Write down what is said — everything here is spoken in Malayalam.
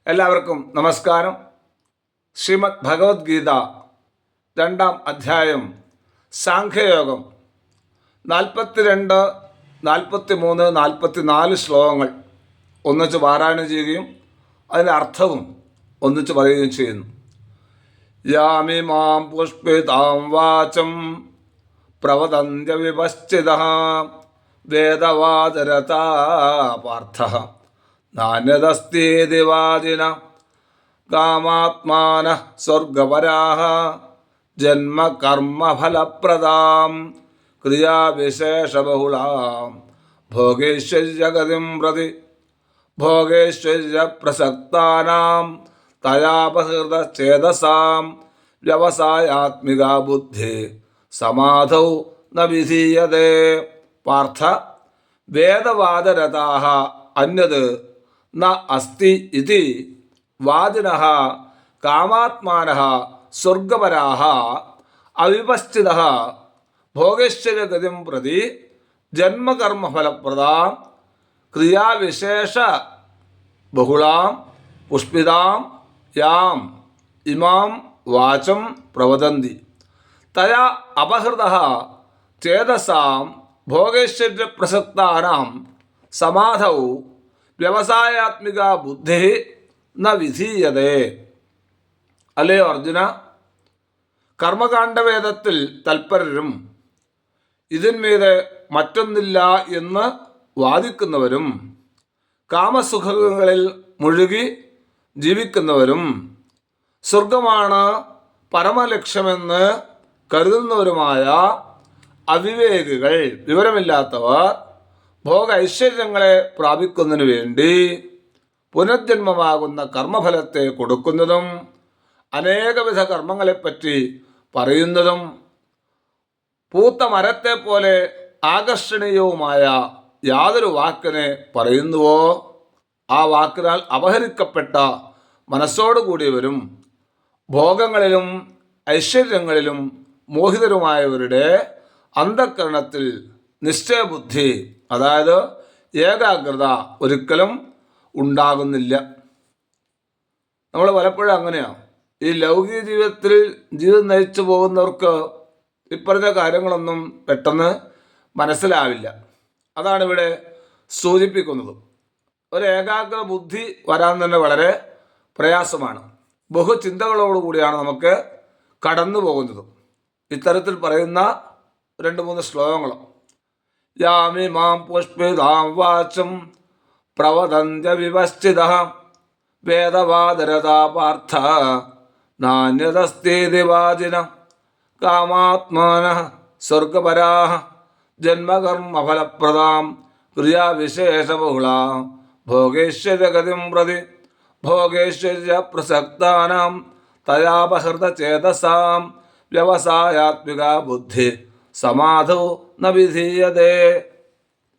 എല്ലാവർക്കും നമസ്കാരം. ശ്രീമദ് ഭഗവത്ഗീത 2-ാം അധ്യായം സാഖ്യയോഗം 42, 43, 44 ശ്ലോകങ്ങൾ ഒന്നിച്ച് പാരായണം ചെയ്യുകയും അതിൻ്റെ അർത്ഥവും ഒന്നിച്ച് പറയുകയും ചെയ്യുന്നു. യാമിമാം പുഷ്പിതാം വാചം പ്രവദന്ത്യ വിപശ്ചിതഃ വേദവാദരതാ പാർത്ഥഃ നാന്യദസ്തീതി വാദിന കാമാത്മാനഃ സ്വർഗപരാഃ ജന്മകർമ്മഫലപ്രദാം ക്രിയാവിശേഷബഹുളാം ഭോഗേശ്വര്യഗതിം പ്രതി ഭോഗേശ്വര്യപ്രസക്താനാം തയാപഹൃതചേതസാം വ്യവസായാത്മികാ ബുദ്ധി സമാധൗ ന വിധീയതേ. പാർത്ഥ, വേദവാദരതാഃ അന്യത് ന അസ്തി ഇതി വാദിനഃ കാമാത്മാനഃ സ്വർഗപരാഃ അവിപശ്ചിതഃ ഭോഗേശ്വര്യഗതിം പ്രതി ജന്മകർമ്മഫലപ്രദാം ക്രിയാവിശേഷ ബഹുളാം പുഷ്പിതാം യാം ഇമാം വാചം പ്രവദന്തി തയാ അപഹൃതഃ ചേതസാം ഭോഗേശ്വര്യപ്രസക്താനാം സമാധൗ വ്യവസായാത്മിക ബുദ്ധി ന വിധീയതേ. അല്ലയോ അർജുന, കർമ്മകാണ്ഡവേദത്തിൽ തൽപരരും ഇതിന്മീതെ മറ്റൊന്നില്ല എന്ന് വാദിക്കുന്നവരും കാമസുഖങ്ങളിൽ മുഴുകി ജീവിക്കുന്നവരും സ്വർഗമാണ് പരമലക്ഷ്യമെന്ന് കരുതുന്നവരുമായ അവിവേകികൾ, വിവരമില്ലാത്തവർ ഭോഗ ഐശ്വര്യങ്ങളെ പ്രാപിക്കുന്നതിനു വേണ്ടി പുനർജന്മമാകുന്ന കർമ്മഫലത്തെ കൊടുക്കുന്നതും അനേകവിധ കർമ്മങ്ങളെപ്പറ്റി പറയുന്നതും പൂത്ത മരത്തെ പോലെ ആകർഷണീയവുമായ യാതൊരു വാക്കിനെ പറയുന്നുവോ ആ വാക്കിനാൽ അപഹരിക്കപ്പെട്ട മനസ്സോടുകൂടിയവരും ഭോഗങ്ങളിലും ഐശ്വര്യങ്ങളിലും മോഹിതരുമായവരുടെ അന്ധഃകരണത്തിൽ നിശ്ചയബുദ്ധി, അതായത് ഏകാഗ്രത ഒരിക്കലും ഉണ്ടാകുന്നില്ല. നമ്മൾ പലപ്പോഴും അങ്ങനെയാണ്. ഈ ലൗകിക ജീവിതത്തിൽ ജീവിതം നയിച്ചു പോകുന്നവർക്ക് ഇപ്പറഞ്ഞ കാര്യങ്ങളൊന്നും പെട്ടെന്ന് മനസ്സിലാവില്ല. അതാണ് ഇവിടെ സൂചിപ്പിക്കുന്നത്. ഒരു ഏകാഗ്ര ബുദ്ധി വരാൻ തന്നെ വളരെ പ്രയാസമാണ്. ബഹുചിന്തകളോടുകൂടിയാണ് നമുക്ക് കടന്നു പോകുന്നത്. ഇത്തരത്തിൽ പറയുന്ന 2-3 ശ്ലോകങ്ങളും യാമിമാം പുഷ്പിതാം വാചം പ്രവദന്ത്യ വിപശ്ചിതഃ വേദവാദരതാ പാർത്ഥ നാന്യദസ്തീതി വാദിന കാമാത്മാനഃ സ്വർഗപരാഃ ജന്മകർമ്മഫലപ്രദാം ക്രിയാവിശേഷബഹുളാം ഭോഗേശ്വര്യഗതിം പ്രതി ഭോഗേശ്വര്യപ്രസക്താനാം തയാപഹൃതചേതസാം വ്യവസായാത്മികാ ബുദ്ധി സമാധൗ ന വിധീയതേ.